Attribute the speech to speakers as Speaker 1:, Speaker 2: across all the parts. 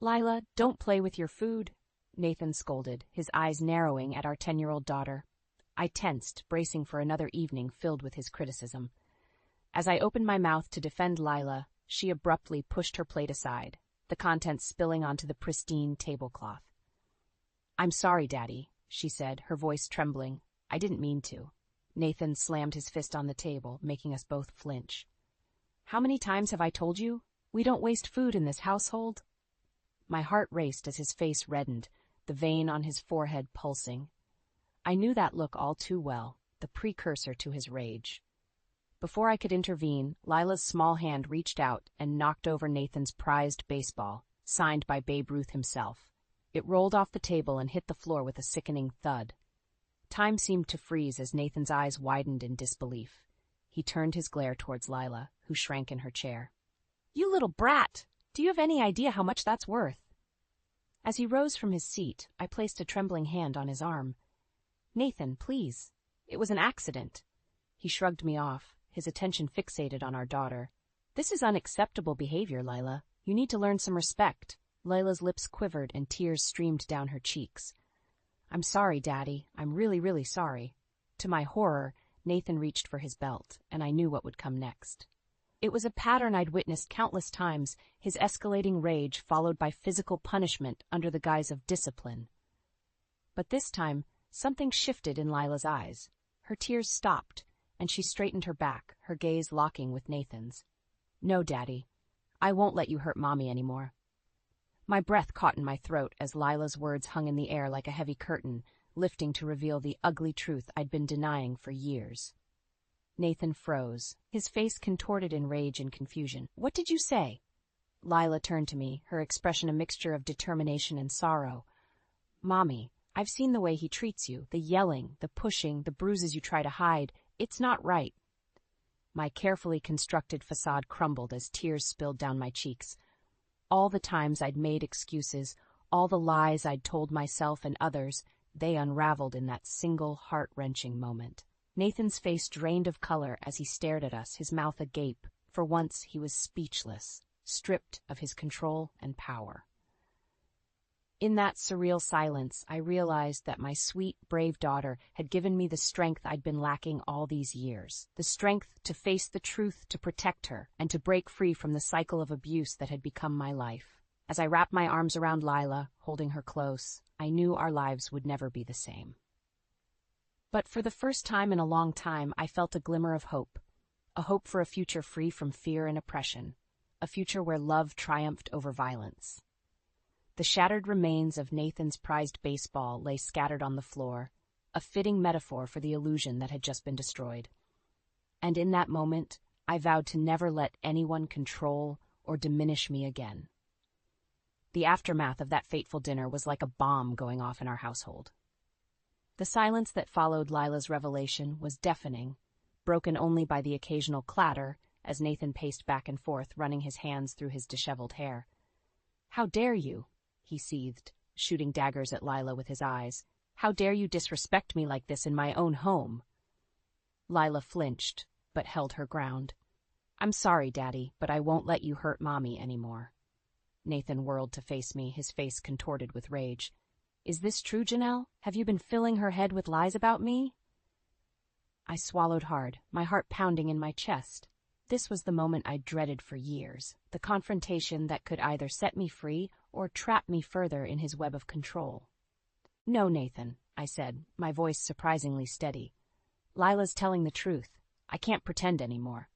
Speaker 1: Lila, don't play with your food, Nathan scolded, his eyes narrowing at our 10-year-old daughter. I tensed, bracing for another evening filled with his criticism. As I opened my mouth to defend Lila, she abruptly pushed her plate aside, the contents spilling onto the pristine tablecloth. "I'm sorry, Daddy," she said, her voice trembling. "I didn't mean to." Nathan slammed his fist on the table, making us both flinch. "How many times have I told you? We don't waste food in this household." My heart raced as his face reddened, the vein on his forehead pulsing. I knew that look all too well, the precursor to his rage. Before I could intervene, Lila's small hand reached out and knocked over Nathan's prized baseball, signed by Babe Ruth himself. It rolled off the table and hit the floor with a sickening thud. Time seemed to freeze as Nathan's eyes widened in disbelief. He turned his glare towards Lila, who shrank in her chair. "You little brat! Do you have any idea how much that's worth?" As he rose from his seat, I placed a trembling hand on his arm. "Nathan, please. It was an accident." He shrugged me off, his attention fixated on our daughter. "This is unacceptable behavior, Lila. You need to learn some respect." Lila's lips quivered and tears streamed down her cheeks. "I'm sorry, Daddy. I'm really, really sorry." To my horror, Nathan reached for his belt, and I knew what would come next. It was a pattern I'd witnessed countless times, his escalating rage followed by physical punishment under the guise of discipline. But this time, something shifted in Lila's eyes. Her tears stopped, and she straightened her back, her gaze locking with Nathan's. "No, Daddy. I won't let you hurt Mommy anymore." My breath caught in my throat as Lila's words hung in the air like a heavy curtain, lifting to reveal the ugly truth I'd been denying for years. Nathan froze, his face contorted in rage and confusion. "What did you say?" Lila turned to me, her expression a mixture of determination and sorrow. "Mommy, I've seen the way he treats you, the yelling, the pushing, the bruises you try to hide. It's not right." My carefully constructed facade crumbled as tears spilled down my cheeks. All the times I'd made excuses, all the lies I'd told myself and others, they unraveled in that single heart-wrenching moment. Nathan's face drained of color as he stared at us, his mouth agape. For once, he was speechless, stripped of his control and power. In that surreal silence, I realized that my sweet, brave daughter had given me the strength I'd been lacking all these years, the strength to face the truth, to protect her, and to break free from the cycle of abuse that had become my life. As I wrapped my arms around Lila, holding her close, I knew our lives would never be the same. But for the first time in a long time, I felt a glimmer of hope. A hope for a future free from fear and oppression. A future where love triumphed over violence. The shattered remains of Nathan's prized baseball lay scattered on the floor, a fitting metaphor for the illusion that had just been destroyed. And in that moment, I vowed to never let anyone control or diminish me again. The aftermath of that fateful dinner was like a bomb going off in our household. The silence that followed Lila's revelation was deafening, broken only by the occasional clatter as Nathan paced back and forth, running his hands through his disheveled hair. "How dare you?" he seethed, shooting daggers at Lila with his eyes. "How dare you disrespect me like this in my own home?" Lila flinched, but held her ground. "I'm sorry, Daddy, but I won't let you hurt Mommy anymore." Nathan whirled to face me, his face contorted with rage. "Is this true, Janelle? Have you been filling her head with lies about me?" I swallowed hard, my heart pounding in my chest. This was the moment I'd dreaded for years, the confrontation that could either set me free or trap me further in his web of control. "No, Nathan," I said, my voice surprisingly steady. "Lila's telling the truth. I can't pretend anymore."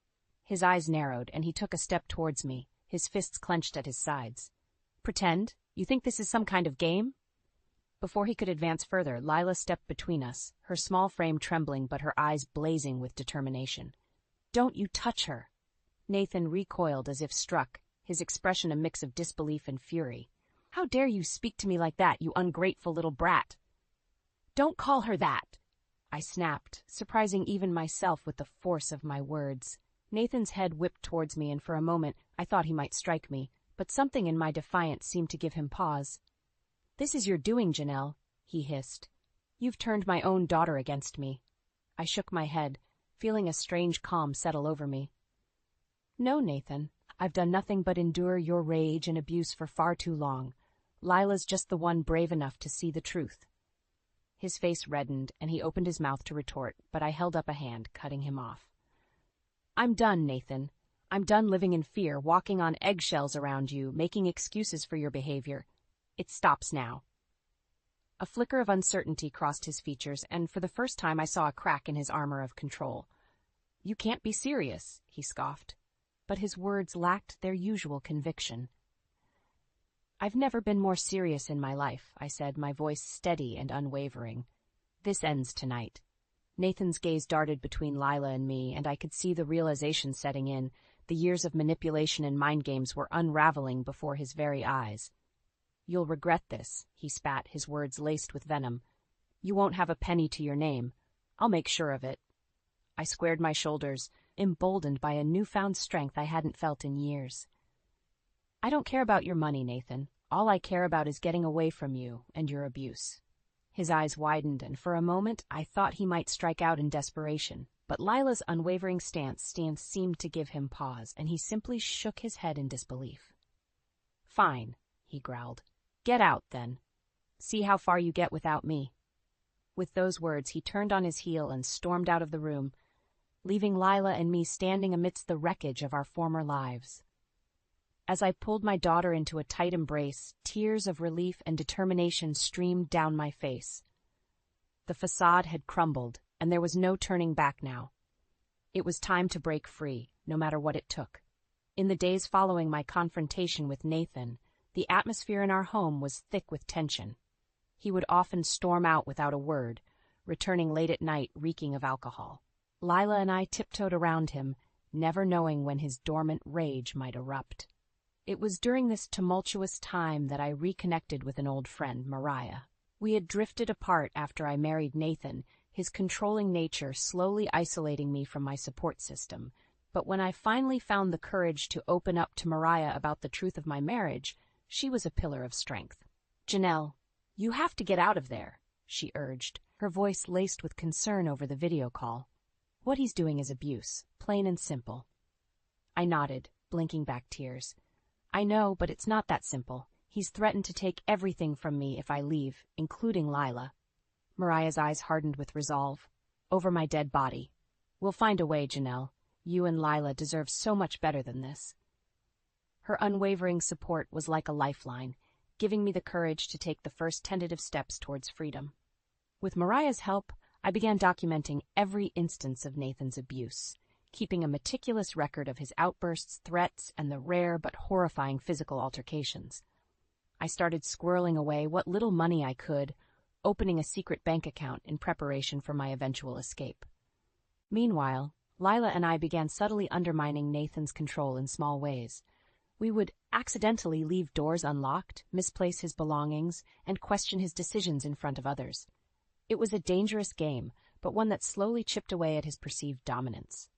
Speaker 1: His eyes narrowed, and he took a step towards me, his fists clenched at his sides. "Pretend? You think this is some kind of game?" Before he could advance further, Lila stepped between us, her small frame trembling but her eyes blazing with determination. "Don't you touch her!" Nathan recoiled as if struck, his expression a mix of disbelief and fury. "How dare you speak to me like that, you ungrateful little brat!" "Don't call her that!" I snapped, surprising even myself with the force of my words. Nathan's head whipped towards me, and for a moment I thought he might strike me, but something in my defiance seemed to give him pause. "This is your doing, Janelle," he hissed. "You've turned my own daughter against me." I shook my head, feeling a strange calm settle over me. "No, Nathan, I've done nothing but endure your rage and abuse for far too long. Lila's just the one brave enough to see the truth." His face reddened, and he opened his mouth to retort, but I held up a hand, cutting him off. "I'm done, Nathan. I'm done living in fear, walking on eggshells around you, making excuses for your behavior. It stops now." A flicker of uncertainty crossed his features, and for the first time I saw a crack in his armor of control. "You can't be serious," he scoffed, but his words lacked their usual conviction. "I've never been more serious in my life," I said, my voice steady and unwavering. "This ends tonight." Nathan's gaze darted between Lila and me, and I could see the realization setting in. The years of manipulation and mind games were unraveling before his very eyes. "You'll regret this," he spat, his words laced with venom. "You won't have a penny to your name. I'll make sure of it." I squared my shoulders, emboldened by a newfound strength I hadn't felt in years. "I don't care about your money, Nathan. All I care about is getting away from you and your abuse." His eyes widened, and for a moment I thought he might strike out in desperation. But Lila's unwavering stance seemed to give him pause, and he simply shook his head in disbelief. "Fine," he growled. "Get out, then. See how far you get without me." With those words, he turned on his heel and stormed out of the room, leaving Lila and me standing amidst the wreckage of our former lives. As I pulled my daughter into a tight embrace, tears of relief and determination streamed down my face. The facade had crumbled, and there was no turning back now. It was time to break free, no matter what it took. In the days following my confrontation with Nathan, the atmosphere in our home was thick with tension. He would often storm out without a word, returning late at night reeking of alcohol. Lila and I tiptoed around him, never knowing when his dormant rage might erupt. It was during this tumultuous time that I reconnected with an old friend, Mariah. We had drifted apart after I married Nathan, his controlling nature slowly isolating me from my support system. But when I finally found the courage to open up to Mariah about the truth of my marriage, she was a pillar of strength. "Janelle, you have to get out of there," she urged, her voice laced with concern over the video call. "What he's doing is abuse, plain and simple." I nodded, blinking back tears. "I know, but it's not that simple. He's threatened to take everything from me if I leave, including Lila." Mariah's eyes hardened with resolve. "Over my dead body. We'll find a way, Janelle. You and Lila deserve so much better than this." Her unwavering support was like a lifeline, giving me the courage to take the first tentative steps towards freedom. With Mariah's help, I began documenting every instance of Nathan's abuse, keeping a meticulous record of his outbursts, threats, and the rare but horrifying physical altercations. I started squirreling away what little money I could, opening a secret bank account in preparation for my eventual escape. Meanwhile, Lila and I began subtly undermining Nathan's control in small ways. We would accidentally leave doors unlocked, misplace his belongings, and question his decisions in front of others. It was a dangerous game, but one that slowly chipped away at his perceived dominance.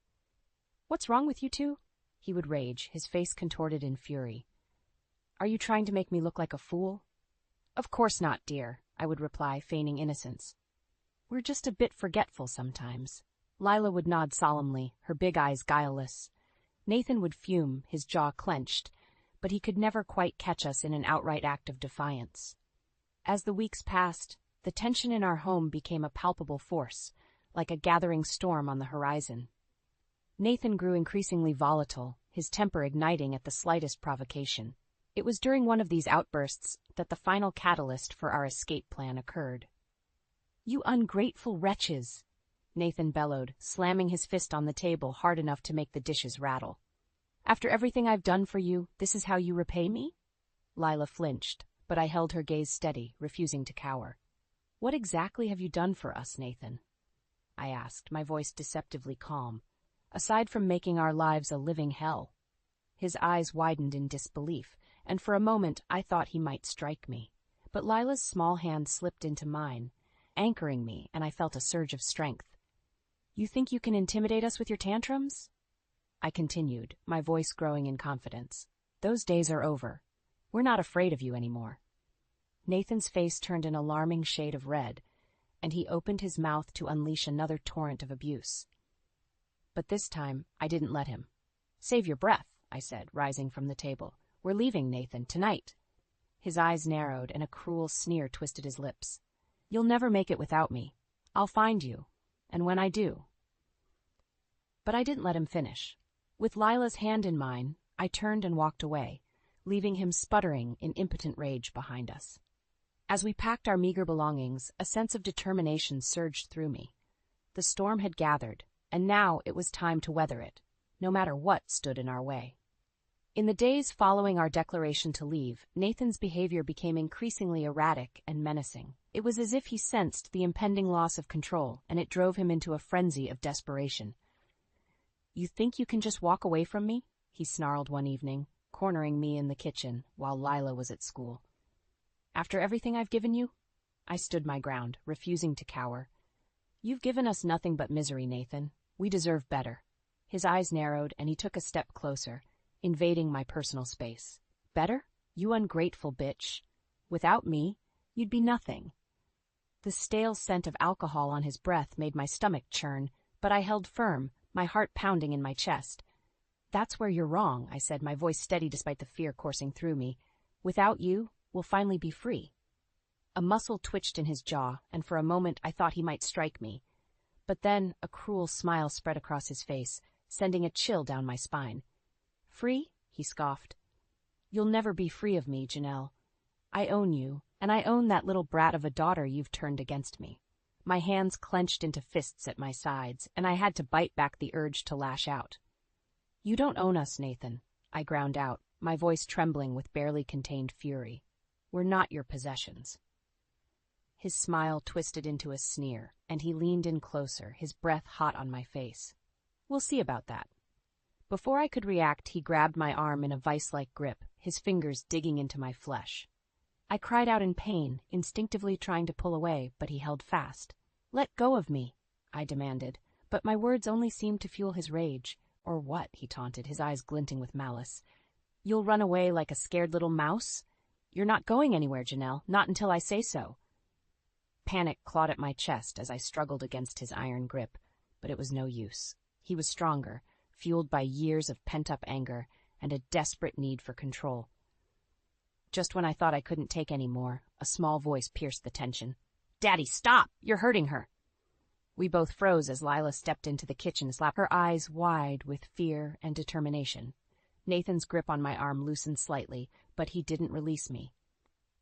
Speaker 1: "What's wrong with you two?" he would rage, his face contorted in fury. "Are you trying to make me look like a fool?" "Of course not, dear," I would reply, feigning innocence. "We're just a bit forgetful sometimes." Lila would nod solemnly, her big eyes guileless. Nathan would fume, his jaw clenched, but he could never quite catch us in an outright act of defiance. As the weeks passed, the tension in our home became a palpable force, like a gathering storm on the horizon. Nathan grew increasingly volatile, his temper igniting at the slightest provocation. It was during one of these outbursts that the final catalyst for our escape plan occurred. "You ungrateful wretches!" Nathan bellowed, slamming his fist on the table hard enough to make the dishes rattle. "After everything I've done for you, this is how you repay me?" Lila flinched, but I held her gaze steady, refusing to cower. "What exactly have you done for us, Nathan?" I asked, my voice deceptively calm. "Aside from making our lives a living hell." His eyes widened in disbelief, and for a moment I thought he might strike me. But Lila's small hand slipped into mine, anchoring me, and I felt a surge of strength. "You think you can intimidate us with your tantrums?" I continued, my voice growing in confidence. "Those days are over. We're not afraid of you anymore." Nathan's face turned an alarming shade of red, and he opened his mouth to unleash another torrent of abuse. But this time, I didn't let him. "Save your breath," I said, rising from the table. We're leaving, Nathan, tonight. His eyes narrowed and a cruel sneer twisted his lips. You'll never make it without me. I'll find you. And when I do. But I didn't let him finish. With Lila's hand in mine, I turned and walked away, leaving him sputtering in impotent rage behind us. As we packed our meager belongings, a sense of determination surged through me. The storm had gathered, and now it was time to weather it, no matter what stood in our way. In the days following our declaration to leave, Nathan's behavior became increasingly erratic and menacing. It was as if he sensed the impending loss of control, and it drove him into a frenzy of desperation. You think you can just walk away from me? He snarled one evening, cornering me in the kitchen while Lila was at school. After everything I've given you? I stood my ground, refusing to cower. You've given us nothing but misery, Nathan. We deserve better. His eyes narrowed, and he took a step closer, invading my personal space. Better? You ungrateful bitch. Without me, you'd be nothing. The stale scent of alcohol on his breath made my stomach churn, but I held firm, my heart pounding in my chest. That's where you're wrong, I said, my voice steady despite the fear coursing through me. Without you, we'll finally be free. A muscle twitched in his jaw, and for a moment I thought he might strike me. But then a cruel smile spread across his face, sending a chill down my spine. Free? He scoffed. You'll never be free of me, Janelle. I own you, and I own that little brat of a daughter you've turned against me. My hands clenched into fists at my sides, and I had to bite back the urge to lash out. You don't own us, Nathan, I ground out, my voice trembling with barely contained fury. We're not your possessions. His smile twisted into a sneer, and he leaned in closer, his breath hot on my face. We'll see about that. Before I could react, he grabbed my arm in a vice-like grip, his fingers digging into my flesh. I cried out in pain, instinctively trying to pull away, but he held fast. Let go of me, I demanded, but my words only seemed to fuel his rage. Or what, he taunted, his eyes glinting with malice. You'll run away like a scared little mouse? You're not going anywhere, Janelle, not until I say so. Panic clawed at my chest as I struggled against his iron grip, but it was no use. He was stronger, fueled by years of pent-up anger and a desperate need for control. Just when I thought I couldn't take any more, a small voice pierced the tension. Daddy, stop! You're hurting her! We both froze as Lila stepped into the kitchen, her eyes wide with fear and determination. Nathan's grip on my arm loosened slightly, but he didn't release me.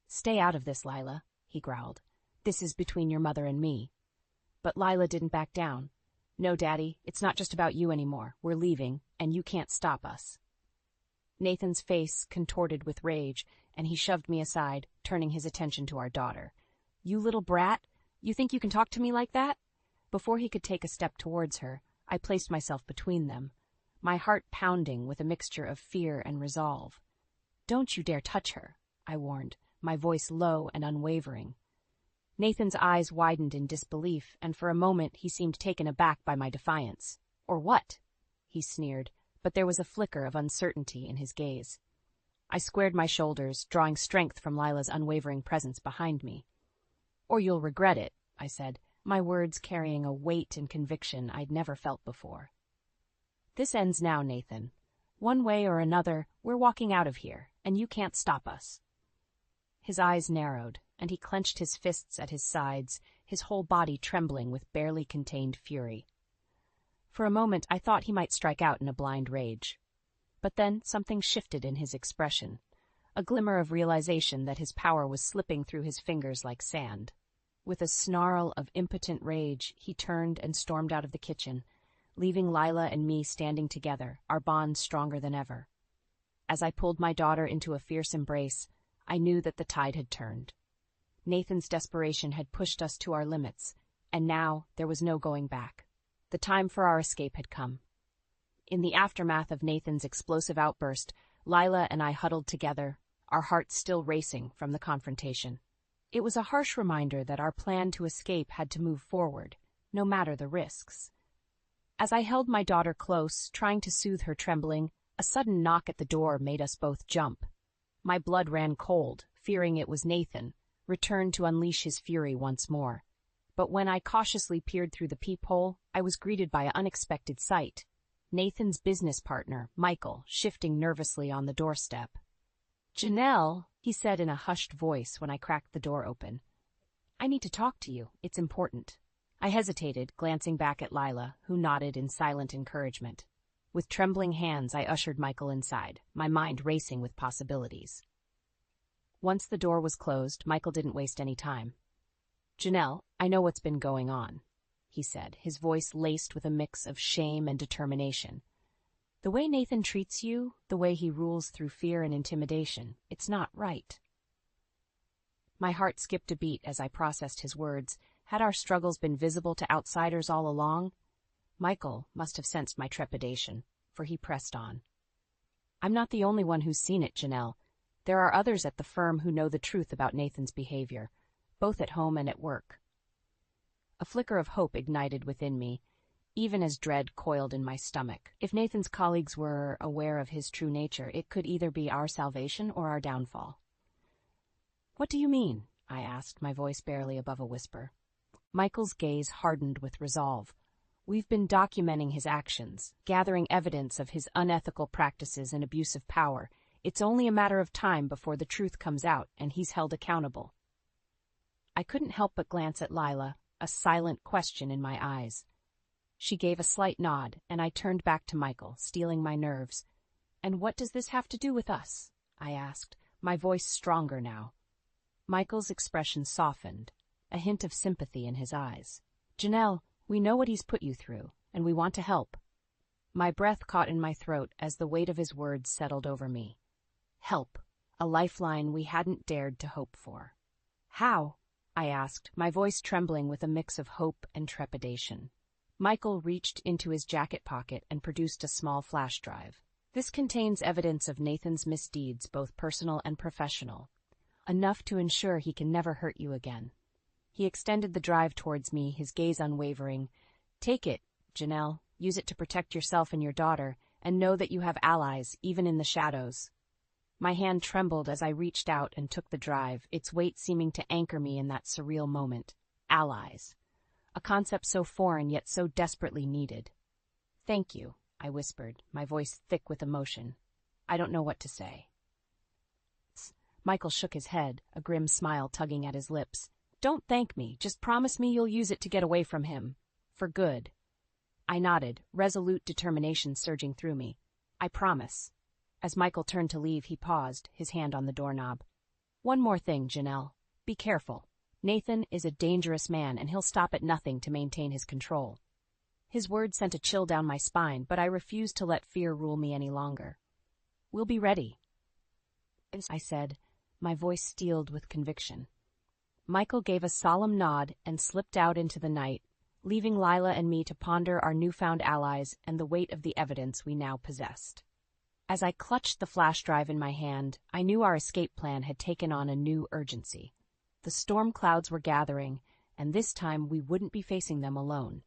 Speaker 1: Stay out of this, Lila, he growled. This is between your mother and me. But Lila didn't back down. No, Daddy, it's not just about you anymore. We're leaving, and you can't stop us. Nathan's face contorted with rage, and he shoved me aside, turning his attention to our daughter. You little brat, you think you can talk to me like that? Before he could take a step towards her, I placed myself between them, my heart pounding with a mixture of fear and resolve. Don't you dare touch her, I warned, my voice low and unwavering. Nathan's eyes widened in disbelief, and for a moment he seemed taken aback by my defiance. Or what? He sneered, but there was a flicker of uncertainty in his gaze. I squared my shoulders, drawing strength from Lila's unwavering presence behind me. Or you'll regret it, I said, my words carrying a weight and conviction I'd never felt before. This ends now, Nathan. One way or another, we're walking out of here, and you can't stop us. His eyes narrowed, and he clenched his fists at his sides, his whole body trembling with barely contained fury. For a moment I thought he might strike out in a blind rage. But then something shifted in his expression, a glimmer of realization that his power was slipping through his fingers like sand. With a snarl of impotent rage, he turned and stormed out of the kitchen, leaving Lila and me standing together, our bond stronger than ever. As I pulled my daughter into a fierce embrace, I knew that the tide had turned. Nathan's desperation had pushed us to our limits, and now there was no going back. The time for our escape had come. In the aftermath of Nathan's explosive outburst, Lila and I huddled together, our hearts still racing from the confrontation. It was a harsh reminder that our plan to escape had to move forward, no matter the risks. As I held my daughter close, trying to soothe her trembling, a sudden knock at the door made us both jump. My blood ran cold, fearing it was Nathan, returned to unleash his fury once more. But when I cautiously peered through the peephole, I was greeted by an unexpected sight. Nathan's business partner, Michael, shifting nervously on the doorstep. "Janelle," he said in a hushed voice when I cracked the door open. "I need to talk to you. It's important." I hesitated, glancing back at Lila, who nodded in silent encouragement. With trembling hands, I ushered Michael inside, my mind racing with possibilities. Once the door was closed, Michael didn't waste any time. "Janelle, I know what's been going on," he said, his voice laced with a mix of shame and determination. "The way Nathan treats you, the way he rules through fear and intimidation, it's not right." My heart skipped a beat as I processed his words. Had our struggles been visible to outsiders all along? Michael must have sensed my trepidation, for he pressed on. "I'm not the only one who's seen it, Janelle. There are others at the firm who know the truth about Nathan's behavior, both at home and at work." A flicker of hope ignited within me, even as dread coiled in my stomach. If Nathan's colleagues were aware of his true nature, it could either be our salvation or our downfall. "What do you mean?" I asked, my voice barely above a whisper. Michael's gaze hardened with resolve. "We've been documenting his actions, gathering evidence of his unethical practices and abuse of power. It's only a matter of time before the truth comes out and he's held accountable." I couldn't help but glance at Lila, a silent question in my eyes. She gave a slight nod, and I turned back to Michael, steeling my nerves. "And what does this have to do with us?" I asked, my voice stronger now. Michael's expression softened, a hint of sympathy in his eyes. "Janelle, we know what he's put you through, and we want to help." My breath caught in my throat as the weight of his words settled over me. Help, a lifeline we hadn't dared to hope for. "How?" I asked, my voice trembling with a mix of hope and trepidation. Michael reached into his jacket pocket and produced a small flash drive. "This contains evidence of Nathan's misdeeds, both personal and professional. Enough to ensure he can never hurt you again." He extended the drive towards me, his gaze unwavering. "Take it, Janelle. Use it to protect yourself and your daughter, and know that you have allies, even in the shadows." My hand trembled as I reached out and took the drive, its weight seeming to anchor me in that surreal moment. Allies. A concept so foreign yet so desperately needed. "Thank you," I whispered, my voice thick with emotion. "I don't know what to say." Michael shook his head, a grim smile tugging at his lips. "Don't thank me. Just promise me you'll use it to get away from him. For good." I nodded, resolute determination surging through me. "I promise." As Michael turned to leave, he paused, his hand on the doorknob. "One more thing, Janelle. Be careful. Nathan is a dangerous man, and he'll stop at nothing to maintain his control." His words sent a chill down my spine, but I refused to let fear rule me any longer. "We'll be ready," I said, my voice steeled with conviction. Michael gave a solemn nod and slipped out into the night, leaving Lila and me to ponder our newfound allies and the weight of the evidence we now possessed. As I clutched the flash drive in my hand, I knew our escape plan had taken on a new urgency. The storm clouds were gathering, and this time we wouldn't be facing them alone.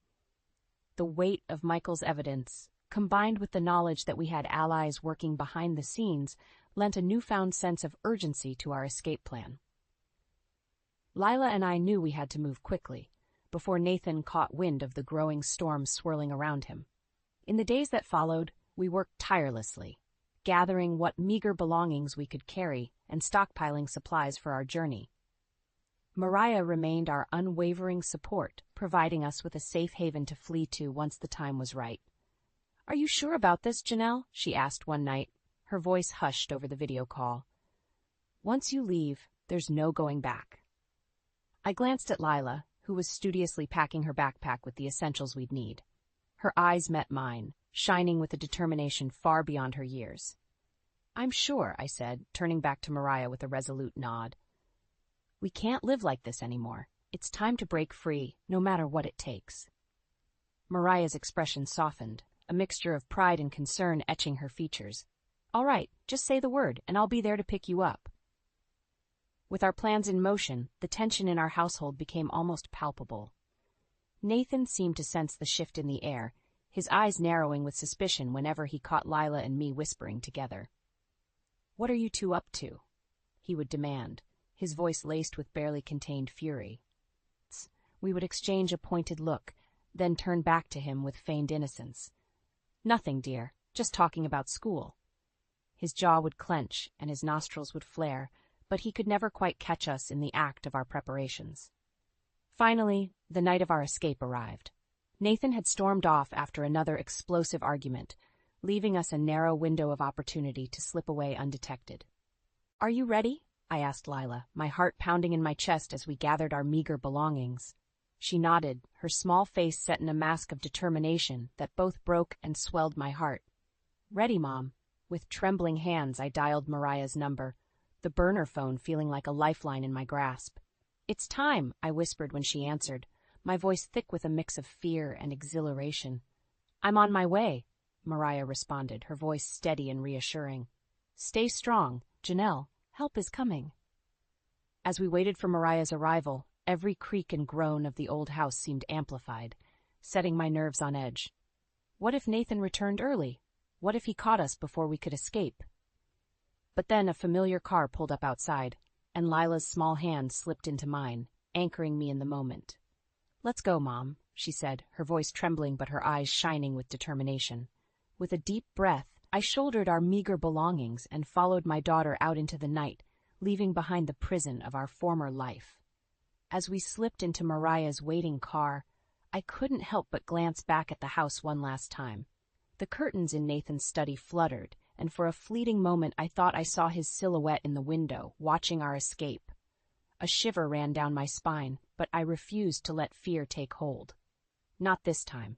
Speaker 1: The weight of Michael's evidence, combined with the knowledge that we had allies working behind the scenes, lent a newfound sense of urgency to our escape plan. Lila and I knew we had to move quickly, before Nathan caught wind of the growing storm swirling around him. In the days that followed, we worked tirelessly, gathering what meager belongings we could carry and stockpiling supplies for our journey. Mariah remained our unwavering support, providing us with a safe haven to flee to once the time was right. "Are you sure about this, Janelle?" she asked one night, her voice hushed over the video call. "Once you leave, there's no going back." I glanced at Lila, who was studiously packing her backpack with the essentials we'd need. Her eyes met mine, shining with a determination far beyond her years. "I'm sure," I said, turning back to Mariah with a resolute nod. "We can't live like this anymore. It's time to break free, no matter what it takes." Mariah's expression softened, a mixture of pride and concern etching her features. "All right, just say the word, and I'll be there to pick you up." With our plans in motion, the tension in our household became almost palpable. Nathan seemed to sense the shift in the air, his eyes narrowing with suspicion whenever he caught Lila and me whispering together. "What are you two up to?" he would demand, his voice laced with barely contained fury. We would exchange a pointed look, then turn back to him with feigned innocence. Nothing, dear. Just talking about school. His jaw would clench and his nostrils would flare, but he could never quite catch us in the act of our preparations. Finally, the night of our escape arrived. Nathan had stormed off after another explosive argument, leaving us a narrow window of opportunity to slip away undetected. "Are you ready?" I asked Lila, my heart pounding in my chest as we gathered our meager belongings. She nodded, her small face set in a mask of determination that both broke and swelled my heart. "Ready, Mom." With trembling hands, I dialed Mariah's number, the burner phone feeling like a lifeline in my grasp. "It's time," I whispered when she answered, my voice thick with a mix of fear and exhilaration. "I'm on my way," Mariah responded, her voice steady and reassuring. "Stay strong, Janelle. Help is coming." As we waited for Mariah's arrival, every creak and groan of the old house seemed amplified, setting my nerves on edge. What if Nathan returned early? What if he caught us before we could escape? But then a familiar car pulled up outside, and Lila's small hand slipped into mine, anchoring me in the moment. "Let's go, Mom," she said, her voice trembling but her eyes shining with determination. With a deep breath, I shouldered our meager belongings and followed my daughter out into the night, leaving behind the prison of our former life. As we slipped into Mariah's waiting car, I couldn't help but glance back at the house one last time. The curtains in Nathan's study fluttered, and for a fleeting moment I thought I saw his silhouette in the window, watching our escape. A shiver ran down my spine, but I refused to let fear take hold. "Not this time."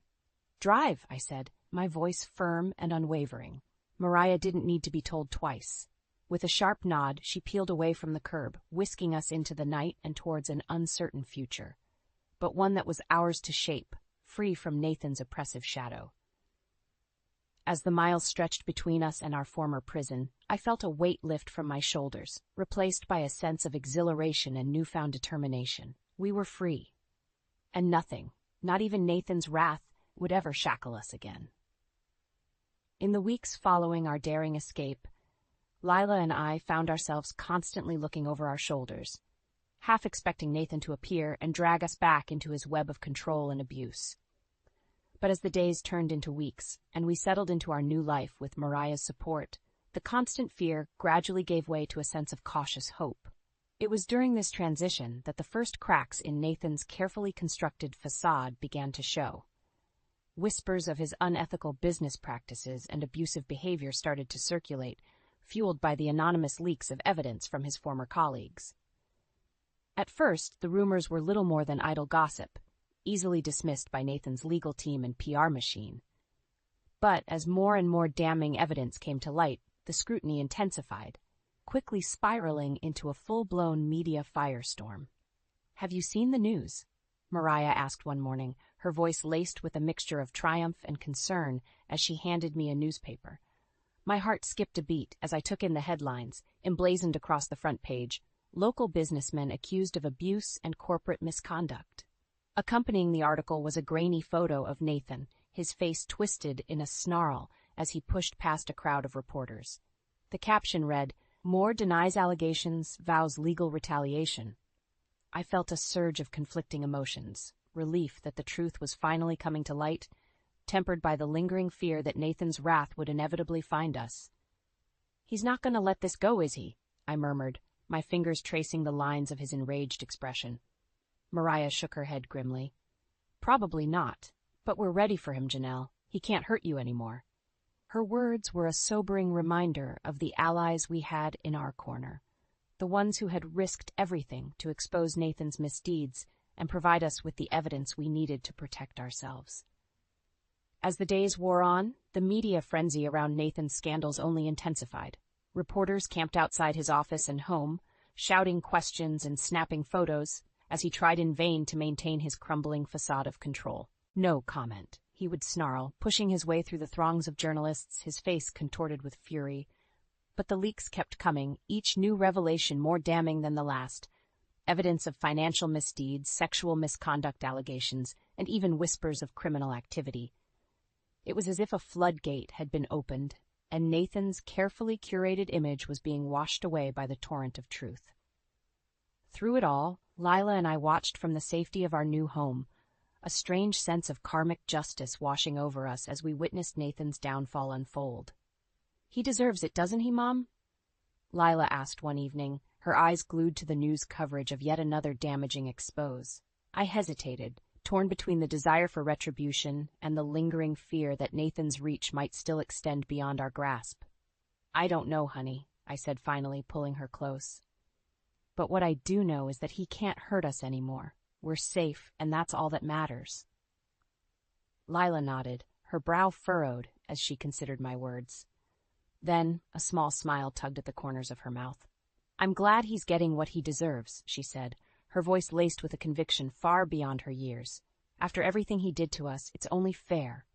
Speaker 1: "Drive," I said, my voice firm and unwavering. Mariah didn't need to be told twice. With a sharp nod, she peeled away from the curb, whisking us into the night and towards an uncertain future, but one that was ours to shape, free from Nathan's oppressive shadow. As the miles stretched between us and our former prison, I felt a weight lift from my shoulders, replaced by a sense of exhilaration and newfound determination. We were free. And nothing, not even Nathan's wrath, would ever shackle us again. In the weeks following our daring escape, Lila and I found ourselves constantly looking over our shoulders, half expecting Nathan to appear and drag us back into his web of control and abuse. But as the days turned into weeks, and we settled into our new life with Mariah's support, the constant fear gradually gave way to a sense of cautious hope. It was during this transition that the first cracks in Nathan's carefully constructed facade began to show. Whispers of his unethical business practices and abusive behavior started to circulate, fueled by the anonymous leaks of evidence from his former colleagues. At first, the rumors were little more than idle gossip, easily dismissed by Nathan's legal team and PR machine. But as more and more damning evidence came to light, the scrutiny intensified, quickly spiraling into a full-blown media firestorm. "Have you seen the news?" Mariah asked one morning, her voice laced with a mixture of triumph and concern as she handed me a newspaper. My heart skipped a beat as I took in the headlines, emblazoned across the front page: "Local businessmen accused of abuse and corporate misconduct." Accompanying the article was a grainy photo of Nathan, his face twisted in a snarl as he pushed past a crowd of reporters. The caption read, "Moore denies allegations, vows legal retaliation." I felt a surge of conflicting emotions, relief that the truth was finally coming to light, tempered by the lingering fear that Nathan's wrath would inevitably find us. "He's not going to let this go, is he?" I murmured, my fingers tracing the lines of his enraged expression. Mariah shook her head grimly. "Probably not, but we're ready for him, Janelle. He can't hurt you anymore." Her words were a sobering reminder of the allies we had in our corner, the ones who had risked everything to expose Nathan's misdeeds and provide us with the evidence we needed to protect ourselves. As the days wore on, the media frenzy around Nathan's scandals only intensified. Reporters camped outside his office and home, shouting questions and snapping photos, as he tried in vain to maintain his crumbling facade of control. "No comment," he would snarl, pushing his way through the throngs of journalists, his face contorted with fury. But the leaks kept coming, each new revelation more damning than the last. Evidence of financial misdeeds, sexual misconduct allegations, and even whispers of criminal activity. It was as if a floodgate had been opened, and Nathan's carefully curated image was being washed away by the torrent of truth. Through it all, Lila and I watched from the safety of our new home, a strange sense of karmic justice washing over us as we witnessed Nathan's downfall unfold. "He deserves it, doesn't he, Mom?" Lila asked one evening, her eyes glued to the news coverage of yet another damaging expose. I hesitated, torn between the desire for retribution and the lingering fear that Nathan's reach might still extend beyond our grasp. "I don't know, honey," I said finally, pulling her close. "But what I do know is that he can't hurt us anymore. We're safe, and that's all that matters." Lila nodded, her brow furrowed as she considered my words. Then a small smile tugged at the corners of her mouth. "I'm glad he's getting what he deserves," she said, her voice laced with a conviction far beyond her years. "After everything he did to us, it's only fair."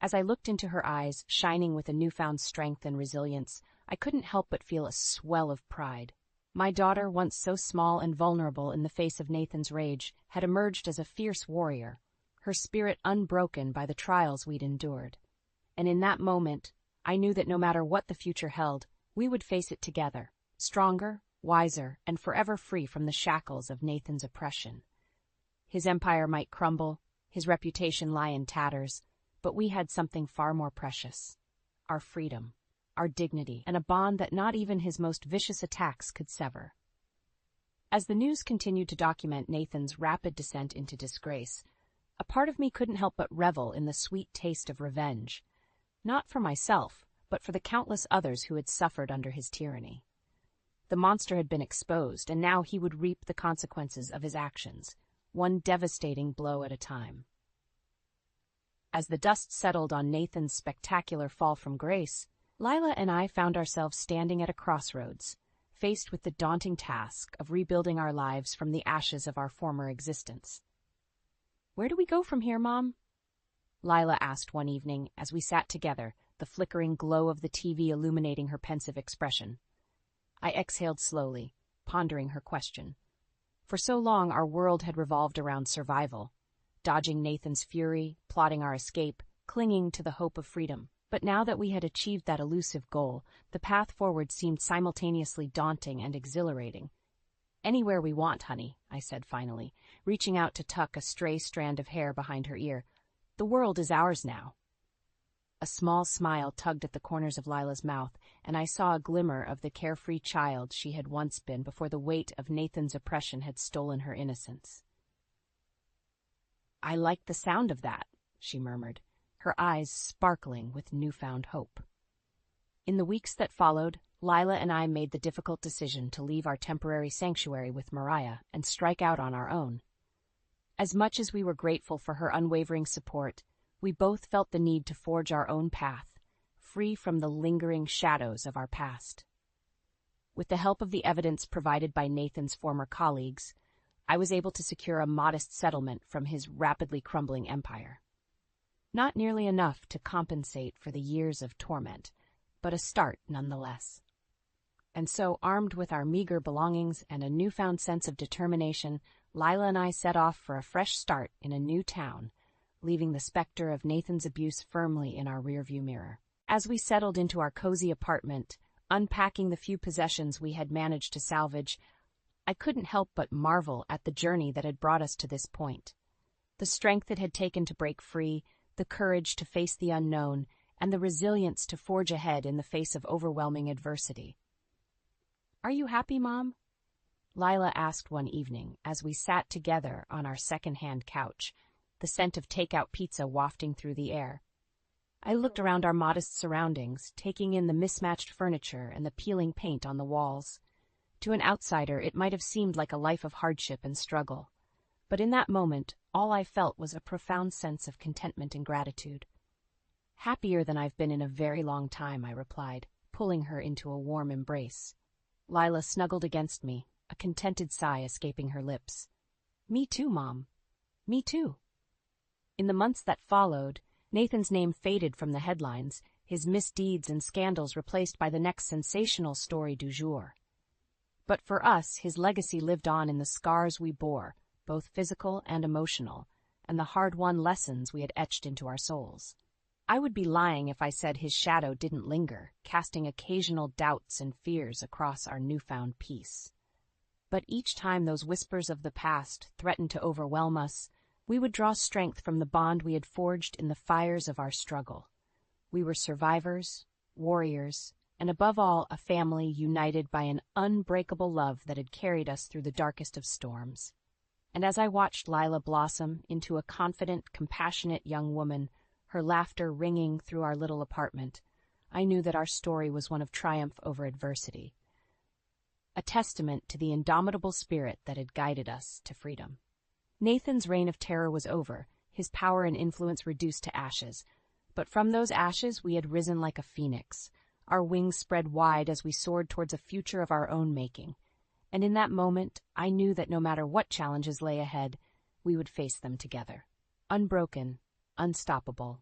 Speaker 1: As I looked into her eyes, shining with a newfound strength and resilience, I couldn't help but feel a swell of pride. My daughter, once so small and vulnerable in the face of Nathan's rage, had emerged as a fierce warrior, her spirit unbroken by the trials we'd endured. And in that moment, I knew that no matter what the future held, we would face it together, stronger, wiser, and forever free from the shackles of Nathan's oppression. His empire might crumble, his reputation lie in tatters, but we had something far more precious: our freedom, our dignity, and a bond that not even his most vicious attacks could sever. As the news continued to document Nathan's rapid descent into disgrace, a part of me couldn't help but revel in the sweet taste of revenge, not for myself, but for the countless others who had suffered under his tyranny. The monster had been exposed, and now he would reap the consequences of his actions, one devastating blow at a time. As the dust settled on Nathan's spectacular fall from grace, Lila and I found ourselves standing at a crossroads, faced with the daunting task of rebuilding our lives from the ashes of our former existence. "Where do we go from here, Mom?" Lila asked one evening as we sat together, the flickering glow of the TV illuminating her pensive expression. I exhaled slowly, pondering her question. For so long our world had revolved around survival, dodging Nathan's fury, plotting our escape, clinging to the hope of freedom. But now that we had achieved that elusive goal, the path forward seemed simultaneously daunting and exhilarating. "Anywhere we want, honey," I said finally, reaching out to tuck a stray strand of hair behind her ear. "The world is ours now." A small smile tugged at the corners of Lila's mouth, and I saw a glimmer of the carefree child she had once been before the weight of Nathan's oppression had stolen her innocence. "I like the sound of that," she murmured, her eyes sparkling with newfound hope. In the weeks that followed, Lila and I made the difficult decision to leave our temporary sanctuary with Mariah and strike out on our own. As much as we were grateful for her unwavering support, we both felt the need to forge our own path, free from the lingering shadows of our past. With the help of the evidence provided by Nathan's former colleagues, I was able to secure a modest settlement from his rapidly crumbling empire. Not nearly enough to compensate for the years of torment, but a start nonetheless. And so, armed with our meager belongings and a newfound sense of determination, Lila and I set off for a fresh start in a new town, leaving the specter of Nathan's abuse firmly in our rearview mirror. As we settled into our cozy apartment, unpacking the few possessions we had managed to salvage, I couldn't help but marvel at the journey that had brought us to this point. The strength it had taken to break free, the courage to face the unknown, and the resilience to forge ahead in the face of overwhelming adversity. "Are you happy, Mom?" Lila asked one evening as we sat together on our second-hand couch, the scent of takeout pizza wafting through the air. I looked around our modest surroundings, taking in the mismatched furniture and the peeling paint on the walls. To an outsider, it might have seemed like a life of hardship and struggle. But in that moment, all I felt was a profound sense of contentment and gratitude. "Happier than I've been in a very long time," I replied, pulling her into a warm embrace. Lila snuggled against me, a contented sigh escaping her lips. "Me too, Mom. Me too." In the months that followed, Nathan's name faded from the headlines, his misdeeds and scandals replaced by the next sensational story du jour. But for us, his legacy lived on in the scars we bore, both physical and emotional, and the hard-won lessons we had etched into our souls. I would be lying if I said his shadow didn't linger, casting occasional doubts and fears across our newfound peace. But each time those whispers of the past threatened to overwhelm us, We would draw strength from the bond we had forged in the fires of our struggle. We were survivors, warriors, and above all, a family united by an unbreakable love that had carried us through the darkest of storms. And as I watched Lila blossom into a confident, compassionate young woman, her laughter ringing through our little apartment, I knew that our story was one of triumph over adversity, a testament to the indomitable spirit that had guided us to freedom. Nathan's reign of terror was over, his power and influence reduced to ashes. But from those ashes we had risen like a phoenix, our wings spread wide as we soared towards a future of our own making. And in that moment, I knew that no matter what challenges lay ahead, we would face them together. Unbroken, unstoppable,